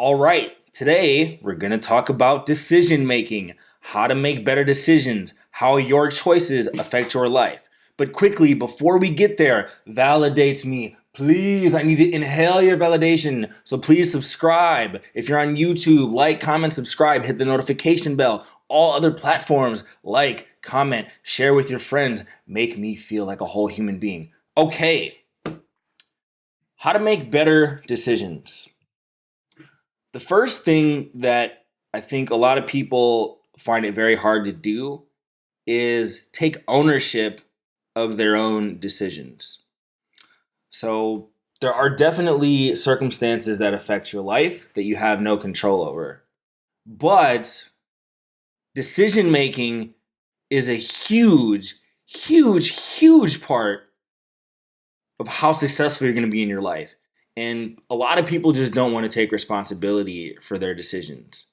All right, today we're going to talk about decision making, how to make better decisions, how your choices affect your life. But quickly, before we get there, validate me. Please, I need to inhale your validation. So please subscribe. If you're on YouTube, like, comment, subscribe, hit the notification bell. All other platforms, like, comment, share with your friends. Make me feel like a whole human being. Okay, how to make better decisions. The first thing that I think a lot of people find it very hard to do is take ownership of their own decisions. So there are definitely circumstances that affect your life that you have no control over. But decision making is a huge part of how successful you're going to be in your life. And a lot of people just don't want to take responsibility for their decisions.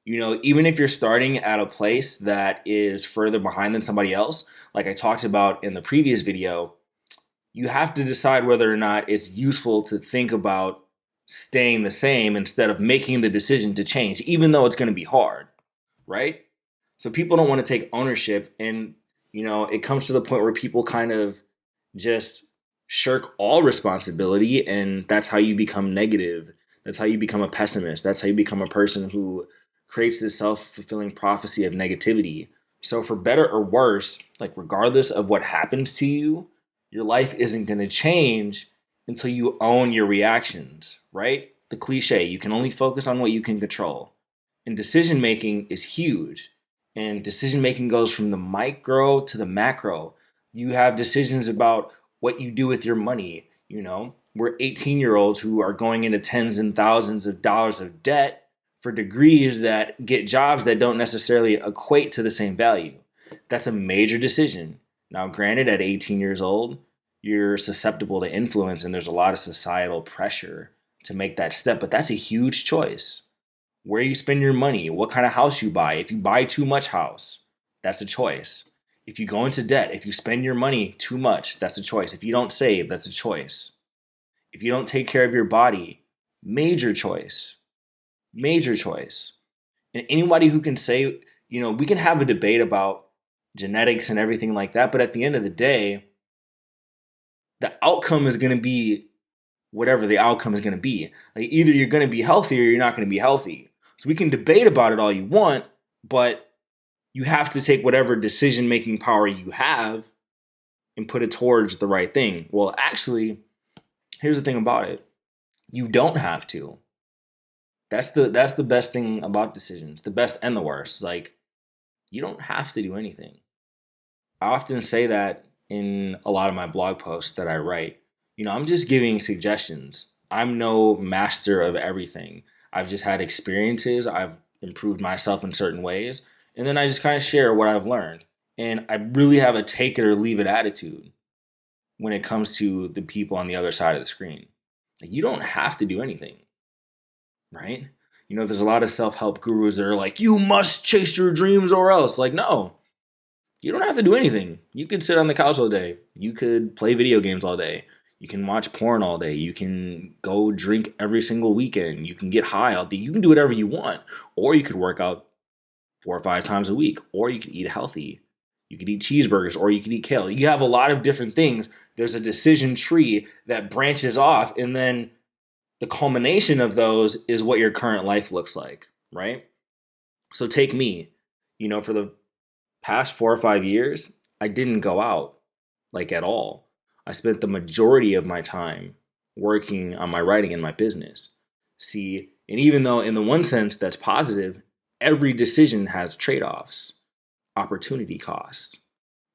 You know, even if you're starting at a place that is further behind than somebody else, like I talked about in the previous video, you have to decide whether or not it's useful to think about staying the same instead of making the decision to change, even though it's going to be hard, right? So people don't want to take ownership, and, you know, it comes to the point where people kind of just shirk all responsibility, and that's how you become negative. That's how you become a pessimist. That's how you become a person who creates this self-fulfilling prophecy of negativity. So for better or worse, like regardless of what happens to you, your life isn't going to change until you own your reactions, right? The cliche, you can only focus on what you can control. And decision making is huge. And decision making goes from the micro to the macro. You have decisions about what you do with your money. You know, we're 18-year-olds who are going into tens and thousands of dollars of debt for degrees that get jobs that don't necessarily equate to the same value. That's a major decision. Now, granted, at 18 years old, you're susceptible to influence and there's a lot of societal pressure to make that step, but that's a huge choice. Where you spend your money, what kind of house you buy. If you buy too much house, that's a choice. If you go into debt, if you spend your money too much, that's a choice. If you don't save, that's a choice. If you don't take care of your body, major choice. Major choice. And anybody who can say, you know, we can have a debate about genetics and everything like that, but at the end of the day, the outcome is going to be whatever the outcome is going to be. Like either you're going to be healthy or you're not going to be healthy. So we can debate about it all you want, but you have to take whatever decision-making power you have and put it towards the right thing. Well, actually, here's the thing about it. You don't have to. That's the best thing about decisions, the best and the worst. Like, you don't have to do anything. I often say that in a lot of my blog posts that I write. You know, I'm just giving suggestions. I'm no master of everything. I've just had experiences. I've improved myself in certain ways. And then I just kind of share what I've learned. And I really have a take it or leave it attitude when it comes to the people on the other side of the screen. Like, you don't have to do anything, right? You know, there's a lot of self-help gurus that are like, you must chase your dreams or else. Like, no, you don't have to do anything. You could sit on the couch all day. You could play video games all day. You can watch porn all day. You can go drink every single weekend. You can get high all day. You can do whatever you want. Or you could work out 4 or 5 times a week. Or you could eat healthy. You could eat cheeseburgers, or you could eat kale. You have a lot of different things. There's a decision tree that branches off, and then the culmination of those is what your current life looks like, right? So take me, you know, for the past 4 or 5 years, I didn't go out like at all. I spent the majority of my time working on my writing and my business. See, and even though in the one sense that's positive, every decision has trade-offs, opportunity costs,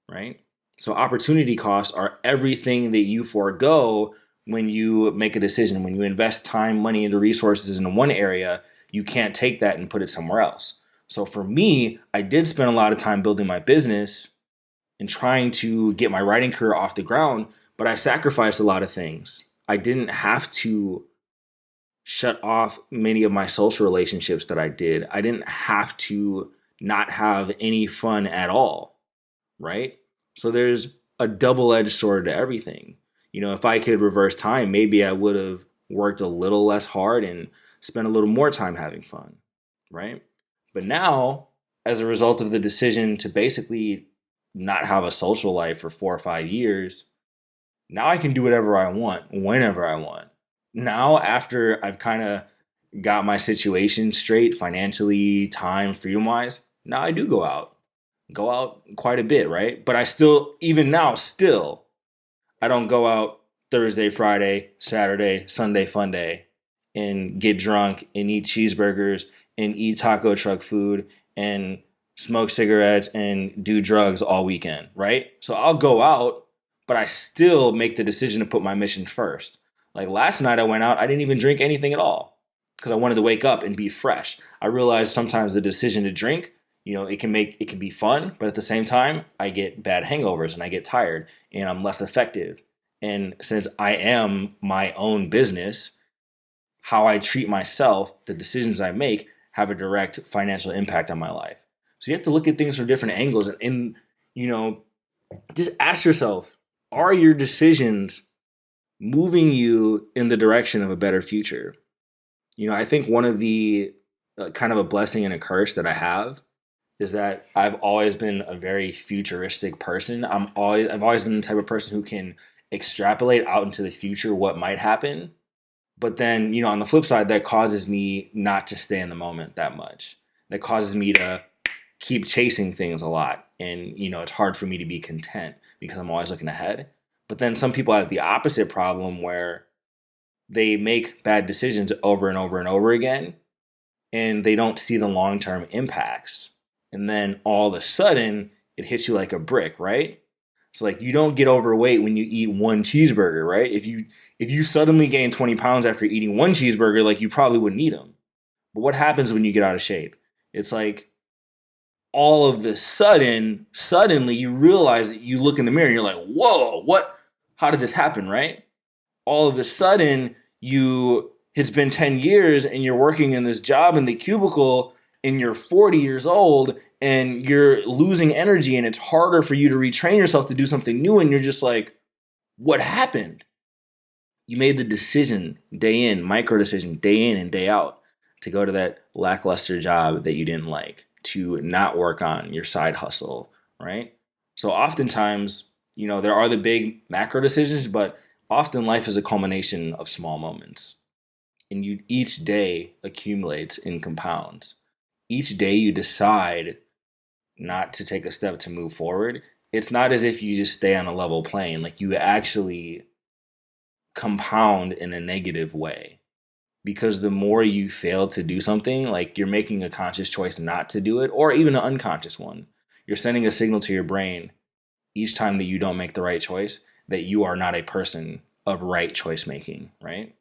right? So opportunity costs are everything that you forego when you make a decision. When you invest time, money, into resources in one area, you can't take that and put it somewhere else. So for me, I did spend a lot of time building my business and trying to get my writing career off the ground, but I sacrificed a lot of things. I didn't have to shut off many of my social relationships that I did. I didn't have to not have any fun at all, right? So there's a double-edged sword to everything. You know, if I could reverse time, maybe I would have worked a little less hard and spend a little more time having fun, right? But now, as a result of the decision to basically not have a social life for 4 or 5 years, now I can do whatever I want, whenever I want. Now, after I've kind of got my situation straight financially, time, freedom wise, now I do go out quite a bit, right? But I still, even now, still, I don't go out Thursday, Friday, Saturday, Sunday, fun day, and get drunk and eat cheeseburgers and eat taco truck food and smoke cigarettes and do drugs all weekend, right? So I'll go out, but I still make the decision to put my mission first. Like last night I went out, I didn't even drink anything at all because I wanted to wake up and be fresh. I realized sometimes the decision to drink, it can be fun, but at the same time, I get bad hangovers and I get tired and I'm less effective. And since I am my own business, how I treat myself, the decisions I make have a direct financial impact on my life. So you have to look at things from different angles and just ask yourself, are your decisions moving you in the direction of a better future? I think one of the kind of a blessing and a curse that I have is that I've always been a very futuristic person. I've always been the type of person who can extrapolate out into the future what might happen. But then, on the flip side, that causes me not to stay in the moment that much. That causes me to keep chasing things a lot. And, it's hard for me to be content because I'm always looking ahead. But then some people have the opposite problem where they make bad decisions over and over and over again, and they don't see the long-term impacts. And then all of a sudden, it hits you like a brick, right? So like you don't get overweight when you eat one cheeseburger, right? If you suddenly gain 20 pounds after eating one cheeseburger, like you probably wouldn't eat them. But what happens when you get out of shape? It's like all of the suddenly you realize that you look in the mirror and you're like, whoa, how did this happen, right? All of a sudden it's been 10 years and you're working in this job in the cubicle and you're 40 years old and you're losing energy and it's harder for you to retrain yourself to do something new. And you're just like, what happened? You made the decision day in, micro decision, day in and day out to go to that lackluster job that you didn't like, to not work on your side hustle, right? So oftentimes, there are the big macro decisions, but often life is a culmination of small moments. And each day accumulates and compounds. Each day you decide not to take a step to move forward. It's not as if you just stay on a level plane. Like you actually compound in a negative way. Because the more you fail to do something, like you're making a conscious choice not to do it, or even an unconscious one, you're sending a signal to your brain each time that you don't make the right choice that you are not a person of right choice making, right?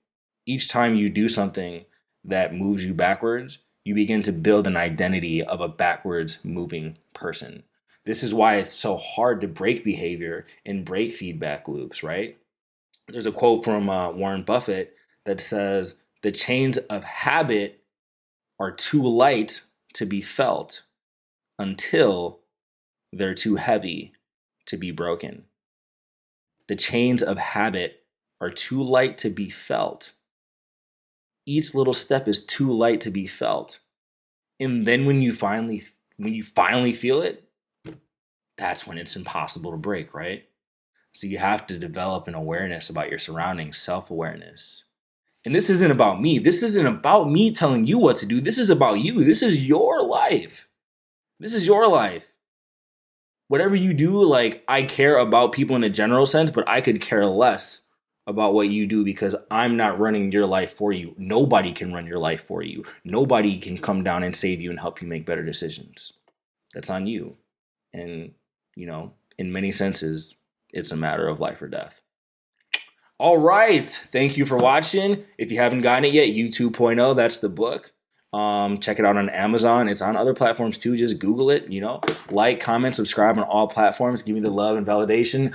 Each time you do something that moves you backwards, you begin to build an identity of a backwards moving person. This is why it's so hard to break behavior and break feedback loops, right? There's a quote from Warren Buffett that says, "The chains of habit are too light to be felt until they're too heavy to be broken." The chains of habit are too light to be felt. Each little step is too light to be felt. And then when you finally feel it, that's when it's impossible to break, right? So you have to develop an awareness about your surroundings, self-awareness. And this isn't about me. This isn't about me telling you what to do. This is about you. This is your life. This is your life. Whatever you do, like I care about people in a general sense, but I could care less about what you do because I'm not running your life for you. Nobody can run your life for you. Nobody can come down and save you and help you make better decisions. That's on you. And, in many senses, it's a matter of life or death. All right. Thank you for watching. If you haven't gotten it yet, You 2.0, that's the book. Check it out on Amazon. It's on other platforms too. Just Google it, like, comment, subscribe on all platforms. Give me the love and validation.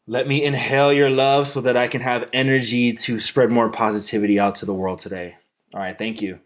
Let me inhale your love so that I can have energy to spread more positivity out to the world today. All right. Thank you.